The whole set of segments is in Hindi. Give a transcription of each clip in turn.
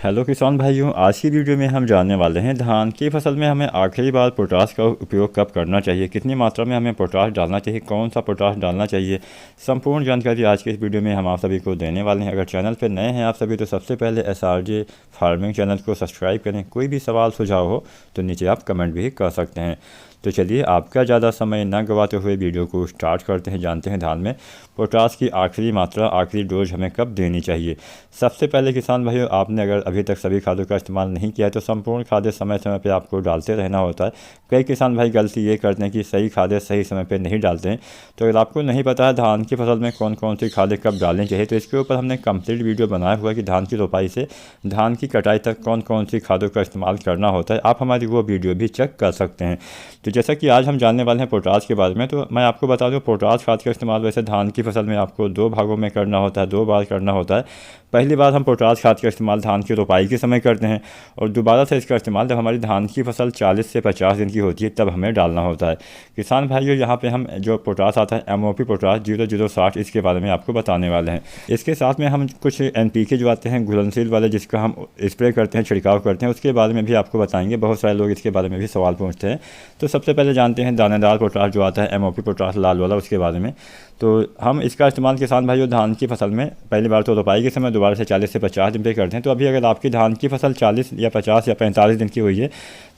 हेलो किसान भाइयों, आज की वीडियो में हम जानने वाले हैं धान की फसल में हमें आखिरी बार पोटास का उपयोग कब करना चाहिए, कितनी मात्रा में हमें पोटास डालना चाहिए, कौन सा पोटास डालना चाहिए। संपूर्ण जानकारी आज के इस वीडियो में हम आप सभी को देने वाले हैं। अगर चैनल पर नए हैं आप सभी तो सबसे पहले SRJ फार्मिंग चैनल को सब्सक्राइब करें। कोई भी सवाल सुझाव हो तो नीचे आप कमेंट भी कर सकते हैं। तो चलिए आपका ज़्यादा समय न गवाते हुए वीडियो को स्टार्ट करते हैं। जानते हैं धान में पोटास की आखिरी मात्रा, आखिरी डोज हमें कब देनी चाहिए। सबसे पहले किसान भाइयों, आपने अगर अभी तक सभी खादों का इस्तेमाल नहीं किया है तो संपूर्ण खादें समय समय पे आपको डालते रहना होता है। कई किसान भाई गलती ये करते हैं कि सही खादें सही समय पे नहीं डालते हैं। तो अगर आपको नहीं पता है धान की फसल में कौन कौन सी खादें कब डालनी चाहिए तो इसके ऊपर हमने कंप्लीट वीडियो बनाया हुआ है कि धान की रोपाई से धान की कटाई तक कौन कौन सी खादों का इस्तेमाल करना होता है। आप हमारी वो वीडियो भी चेक कर सकते हैं। तो जैसा कि आज हम जानने वाले हैं पोटास के बारे में, तो मैं आपको बता दूं पोटास खाद का इस्तेमाल वैसे धान की फसल में आपको 2 भागों में करना होता है, 2 बार करना होता है। पहली बार हम पोटास खाद का इस्तेमाल धान की रोपाई के समय करते हैं और दोबारा से इसका इस्तेमाल जब हमारी धान की फसल 40 से 50 दिन की होती है तब हमें डालना होता है। किसान भाइयों, यहाँ पे हम जो पोटास आता है MOP पोटास 0060, इसके बारे में आपको बताने वाले हैं। इसके साथ में हम कुछ NPK जो आते हैं घुलनशील वाले, जिसका हम स्प्रे करते हैं, छिड़काव करते हैं, उसके बारे में भी आपको बताएंगे। बहुत सारे लोग इसके बारे में भी सवाल पूछते हैं। तो सबसे पहले जानते हैं दानेदार पोटास जो आता है MOP पोटास लाल वाला, उसके बारे में। तो हम इसका इस्तेमाल किसान भाइयों धान की फसल में पहली बार तो रोपाई के समय, दोबारा से 40 से 50 दिन पे करते हैं। तो अभी अगर आपकी धान की फसल 40 या 50 या 45 दिन की हुई है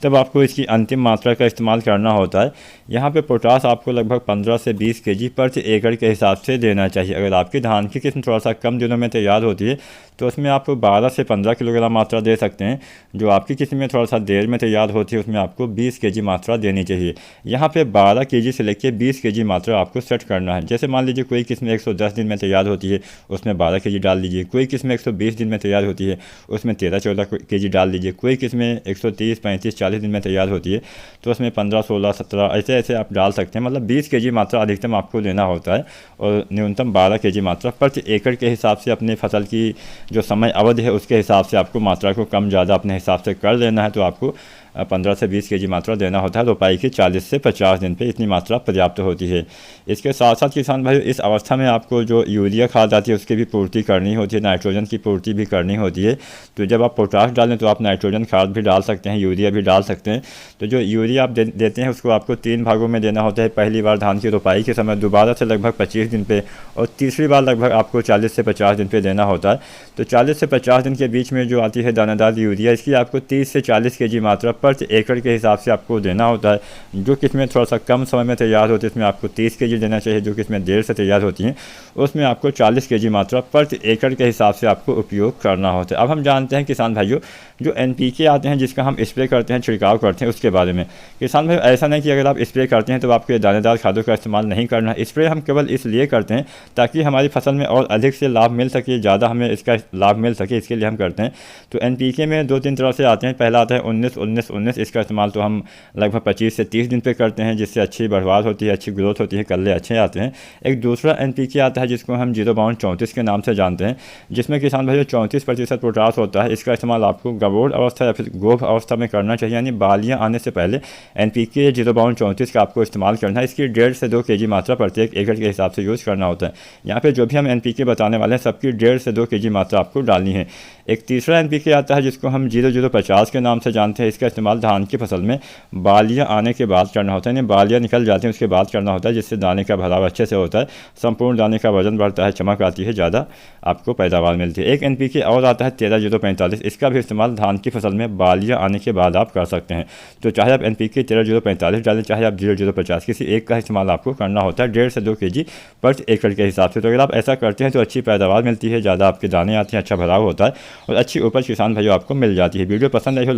तब आपको इसकी अंतिम मात्रा का इस्तेमाल करना होता है। यहाँ पे पोटास आपको लगभग 15 से 20 kg प्रति एकड़ के हिसाब से देना चाहिए। अगर आपकी धान की किस्म थोड़ा सा कम दिनों में तैयार होती है तो उसमें आप 12 से 15 किलोग्राम मात्रा दे सकते हैं। जो आपकी किस्म में थोड़ा सा देर में तैयार होती है उसमें आपको 20 kg मात्रा देनी चाहिए। यहाँ पे 12 kg से लेकर 20 kg मात्रा आपको सेट करना है। जैसे मान लीजिए कोई किस्म 110 दिन में तैयार होती है उसमें 12 kg डाल लीजिए, कोई किस्म 120 दिन में तैयार होती है उसमें 13-14 kg डाल लीजिए, कोई किस्म 130, 35, 40 दिन में तैयार होती है तो उसमें 15, 16, 17 ऐसे आप डाल सकते हैं। मतलब 20 kg मात्रा अधिकतम आपको लेना होता है और न्यूनतम 12 kg मात्रा प्रति एकड़ के हिसाब से अपने फसल की जो समय अवधि है उसके हिसाब से आपको मात्रा को कम ज़्यादा अपने हिसाब से कर लेना है। तो आपको 15 से 20 kg मात्रा देना होता है। रोपाई की 40 से 50 दिन पे इतनी मात्रा पर्याप्त होती है। इसके साथ साथ किसान भाई इस अवस्था में आपको जो यूरिया खाद आती है उसकी भी पूर्ति करनी होती है, नाइट्रोजन की पूर्ति भी करनी होती है। तो जब आप पोटास डालें तो आप नाइट्रोजन खाद भी डाल सकते हैं, यूरिया भी डाल सकते हैं। तो जो यूरिया आप देते हैं उसको आपको 3 भागों में देना होता है। पहली बार धान की रोपाई के समय, दोबारा से लगभग 25 दिन पे और तीसरी बार लगभग आपको 40 से 50 दिन पे देना होता है। तो 40 से 50 दिन के बीच में जो आती है दानादार यूरिया, इसकी आपको 30 से 40 kg मात्रा प्रति एकड़ के हिसाब से आपको देना होता है। जो किस्में थोड़ा सा कम समय में तैयार होती है उसमें आपको 30 kg देना चाहिए। जो किस्में देर से तैयार होती हैं उसमें आपको 40 kg मात्रा प्रति एकड़ के हिसाब से आपको उपयोग करना होता है। अब हम जानते हैं किसान भाइयों जो NPK आते हैं जिसका हम स्प्रे करते हैं, छिड़काव करते हैं, उसके बारे में। किसान भाई ऐसा नहीं कि अगर आप स्प्रे करते हैं तो आपको ये दानेदार खादों का इस्तेमाल नहीं करना है। स्प्रे हम केवल इसलिए करते हैं ताकि हमारी फसल में और अधिक से लाभ मिल सके, ज़्यादा हमें इसका लाभ मिल सके, इसके लिए हम करते हैं। तो NPK में 2-3 तरह से आते हैं। पहला आता है 19-19-19, इसका इस्तेमाल तो हम लगभग 25 से 30 दिन पे करते हैं, जिससे अच्छी बढ़वार होती है, अच्छी ग्रोथ होती है, कल्ले अच्छे आते हैं। एक दूसरा NPK आता है जिसको हम 0-32-34 के नाम से जानते हैं, जिसमें किसान भाई 34% पोटास होता है। इसका इस्तेमाल आपको गबोड़ अवस्था या फिर गोभ अवस्था में करना चाहिए, यानी बालियाँ आने से पहले NPK 0-32-34 का आपको इस्तेमाल करना है। इसकी 1.5 से 2 kg मात्रा प्रत्येक एकड़ के हिसाब से यूज़ करना होता है। यहाँ पे जो भी हम NPK बताने वाले हैं सबकी 1.5 से 2 kg मात्रा आपको डालनी है। एक तीसरा NPK आता है जिसको हम 0050 के नाम से जानते हैं। इसका इस्तेमाल धान की फसल में बालियाँ आने के बाद करना होता है, यानी बालियाँ निकल जाती हैं उसके बाद करना होता है, जिससे दाने का भराव अच्छे से होता है, संपूर्ण दाने का वजन बढ़ता है, चमक आती है, ज़्यादा आपको पैदावार मिलती है। एक NPK और आता है 13-045, इसका भी इस्तेमाल धान की फसल में बालियाँ आने के बाद आप कर सकते हैं। तो चाहे आप NPK 13-045 डालें, चाहे आप 0050, किसी एक का इस्तेमाल आपको करना होता है 1.5 से 2 kg प्रति एकड़ के हिसाब से। तो अगर आप ऐसा करते हैं तो अच्छी पैदावार मिलती है, ज़्यादा आपके दाने आते हैं, अच्छा भराव होता है और अच्छी उपज किसान भाइयों आपको मिल जाती है। वीडियो पसंद आई हो